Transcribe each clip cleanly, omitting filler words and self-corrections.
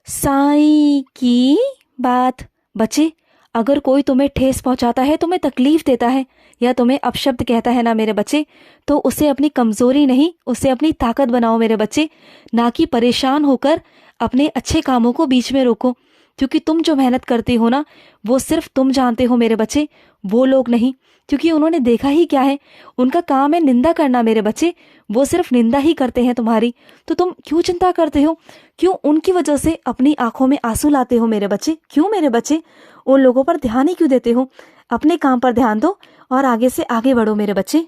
साईं की बात। बच्चे, अगर कोई तुम्हें ठेस पहुंचाता है, तुम्हें तकलीफ देता है या तुम्हें अपशब्द कहता है ना मेरे बच्चे, तो उसे अपनी कमजोरी नहीं, उसे अपनी ताकत बनाओ मेरे बच्चे। ना कि परेशान होकर अपने अच्छे कामों को बीच में रोको। क्योंकि तुम जो मेहनत करते हो ना, वो सिर्फ तुम जानते हो मेरे बच्चे, वो लोग नहीं। क्योंकि उन्होंने देखा ही क्या है, उनका काम है निंदा करना मेरे बच्चे। वो सिर्फ निंदा ही करते हैं तुम्हारी। तो तुम क्यों चिंता करते हो? क्यों उनकी वजह से अपनी आंखों में आंसू लाते हो मेरे बच्चे? क्यों मेरे बच्चे उन लोगों पर ध्यान ही क्यों देते हो? अपने काम पर ध्यान दो और आगे से आगे बढ़ो मेरे बच्चे।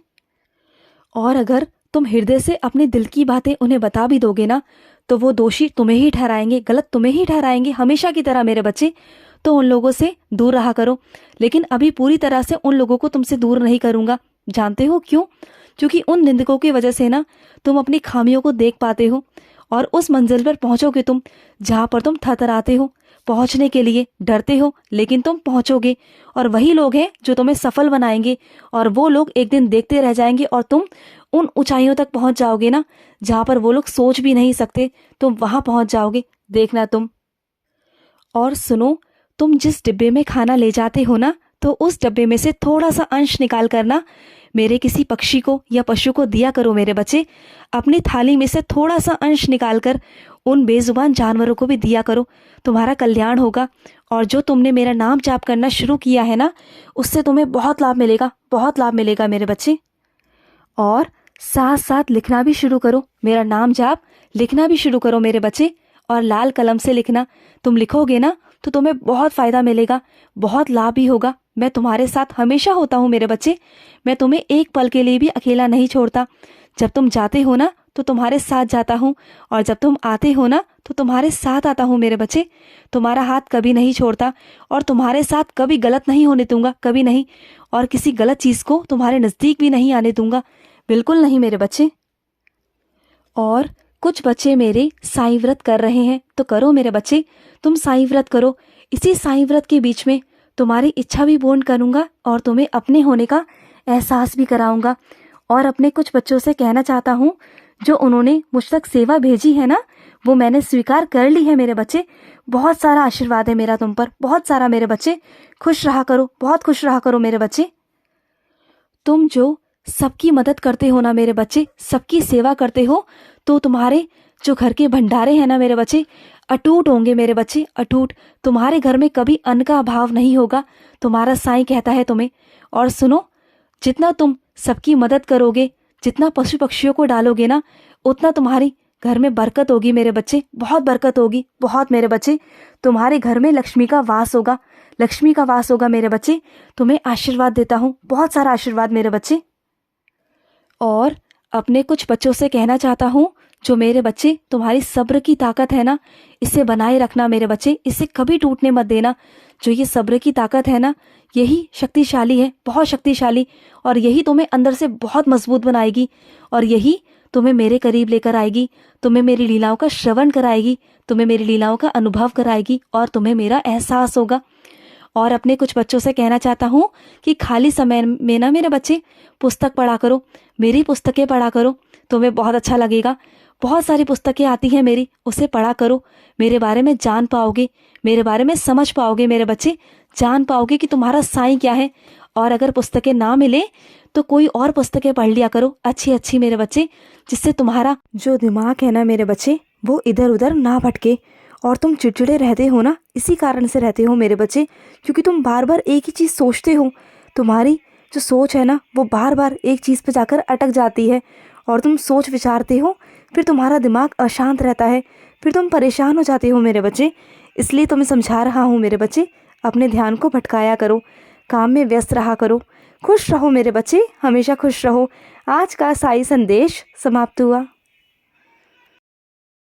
और अगर तुम हृदय से अपने दिल की बातें उन्हें बता भी दोगे ना, तो वो दोषी तुम्हें ही ठहराएंगे, गलत तुम्हें ही ठहराएंगे, हमेशा की तरह मेरे बच्चे। तो उन लोगों से दूर रहा करो। लेकिन अभी पूरी तरह से उन लोगों को तुमसे दूर नहीं करूंगा। जानते हो क्यों? क्योंकि उन निंदकों की वजह से ना तुम अपनी खामियों को देख पाते हो और उस मंजिल पर पहुंचोगे तुम, जहां पर तुम थरथराते हो, पहुंचने के लिए डरते हो, लेकिन तुम पहुंचोगे। और वही लोग हैं जो तुम्हें सफल बनाएंगे। और वो लोग एक दिन देखते रह जाएंगे और तुम उन ऊंचाइयों तक पहुंच जाओगे ना, जहां पर वो लोग सोच भी नहीं सकते। तुम वहां पहुंच जाओगे, देखना तुम। और सुनो, तुम जिस डिब्बे में खाना ले जाते हो ना, तो उस डब्बे में से थोड़ा सा अंश निकाल कर ना मेरे किसी पक्षी को या पशु को दिया करो मेरे बच्चे। अपनी थाली में से थोड़ा सा अंश निकाल कर उन बेजुबान जानवरों को भी दिया करो। तुम्हारा कल्याण होगा। और जो तुमने मेरा नाम जाप करना शुरू किया है ना, उससे तुम्हें बहुत लाभ मिलेगा, बहुत लाभ मिलेगा मेरे बच्चे। और साथ साथ लिखना भी शुरू करो, मेरा नाम जाप लिखना भी शुरू करो मेरे बच्चे। और लाल कलम से लिखना। तुम लिखोगे ना तो तुम्हें बहुत फायदा मिलेगा, बहुत लाभ भी होगा। मैं तुम्हारे साथ हमेशा होता हूँ मेरे बच्चे। मैं तुम्हें एक पल के लिए भी अकेला नहीं छोड़ता। जब तुम जाते हो ना तो तुम्हारे साथ जाता हूँ, और जब तुम आते हो ना तो तुम्हारे साथ आता हूँ मेरे बच्चे। तुम्हारा हाथ कभी नहीं छोड़ता और तुम्हारे साथ कभी गलत नहीं होने दूंगा, कभी नहीं। और किसी गलत चीज़ को तुम्हारे नज़दीक भी नहीं आने दूंगा, बिल्कुल नहीं मेरे बच्चे। और कुछ बच्चे मेरे साईं व्रत कर रहे हैं, तो करो मेरे बच्चे, तुम साईं व्रत करो। इसी साईं व्रत के बीच में तुम्हारी इच्छा भी पूर्ण करूंगा और तुम्हें अपने होने का एहसास भी कराऊंगा। और अपने कुछ बच्चों से कहना चाहता हूँ, जो उन्होंने मुझ तक सेवा भेजी है ना, वो मैंने स्वीकार कर ली है मेरे बच्चे। बहुत सारा आशीर्वाद है मेरा तुम पर, बहुत सारा मेरे बच्चे। खुश रहा करो, बहुत खुश रहा करो मेरे बच्चे। तुम जो सबकी मदद करते हो ना मेरे बच्चे, सबकी सेवा करते हो, तो तुम्हारे जो घर के भंडारे हैं ना मेरे बच्चे, अटूट होंगे मेरे बच्चे, अटूट। तुम्हारे घर में कभी अन्न का अभाव नहीं होगा, तुम्हारा साईं कहता है तुम्हें। और सुनो, जितना तुम सबकी मदद करोगे, जितना पशु पक्षियों को डालोगे ना, उतना तुम्हारी घर में बरकत होगी मेरे बच्चे, बहुत बरकत होगी, बहुत मेरे बच्चे। तुम्हारे घर में लक्ष्मी का वास होगा, लक्ष्मी का वास होगा मेरे बच्चे। तुम्हें आशीर्वाद देता हूँ, बहुत सारा आशीर्वाद मेरे बच्चे। और अपने कुछ बच्चों से कहना चाहता हूँ, जो मेरे बच्चे तुम्हारी सब्र की ताकत है ना, इसे बनाए रखना मेरे बच्चे, इसे कभी टूटने मत देना। जो ये सब्र की ताकत है ना, यही शक्तिशाली है, बहुत शक्तिशाली। और यही तुम्हें अंदर से बहुत मजबूत बनाएगी, और यही तुम्हें मेरे करीब लेकर आएगी, तुम्हें मेरी लीलाओं का श्रवण कराएगी, तुम्हें मेरी लीलाओं का अनुभव कराएगी, और तुम्हें मेरा एहसास होगा। और अपने कुछ बच्चों से कहना चाहता हूँ कि खाली समय में ना मेरे बच्चे पुस्तक पढ़ा करो, मेरी पुस्तकें पढ़ा करो, तुम्हें बहुत अच्छा लगेगा। बहुत सारी पुस्तकें आती हैं मेरी, उसे पढ़ा करो। मेरे बारे में जान पाओगे, मेरे बारे में समझ पाओगे मेरे बच्चे, जान पाओगे कि तुम्हारा साईं क्या है। और अगर पुस्तकें ना मिले तो कोई और पुस्तकें पढ़ लिया करो, अच्छी अच्छी मेरे बच्चे, जिससे तुम्हारा जो दिमाग है ना मेरे बच्चे, वो इधर उधर ना भटके। और तुम चिड़चिड़े रहते हो ना, इसी कारण से रहते हो मेरे बच्चे, क्योंकि तुम बार बार एक ही चीज़ सोचते हो। तुम्हारी जो सोच है ना, वो बार बार एक चीज़ पे जाकर अटक जाती है, और तुम सोच विचारते हो, फिर तुम्हारा दिमाग अशांत रहता है, फिर तुम परेशान हो जाते हो मेरे बच्चे। इसलिए तुम्हें समझा रहा हूँ मेरे बच्चे, अपने ध्यान को भटकाया करो, काम में व्यस्त रहा करो। खुश रहो मेरे बच्चे, हमेशा खुश रहो। आज का साई संदेश समाप्त हुआ।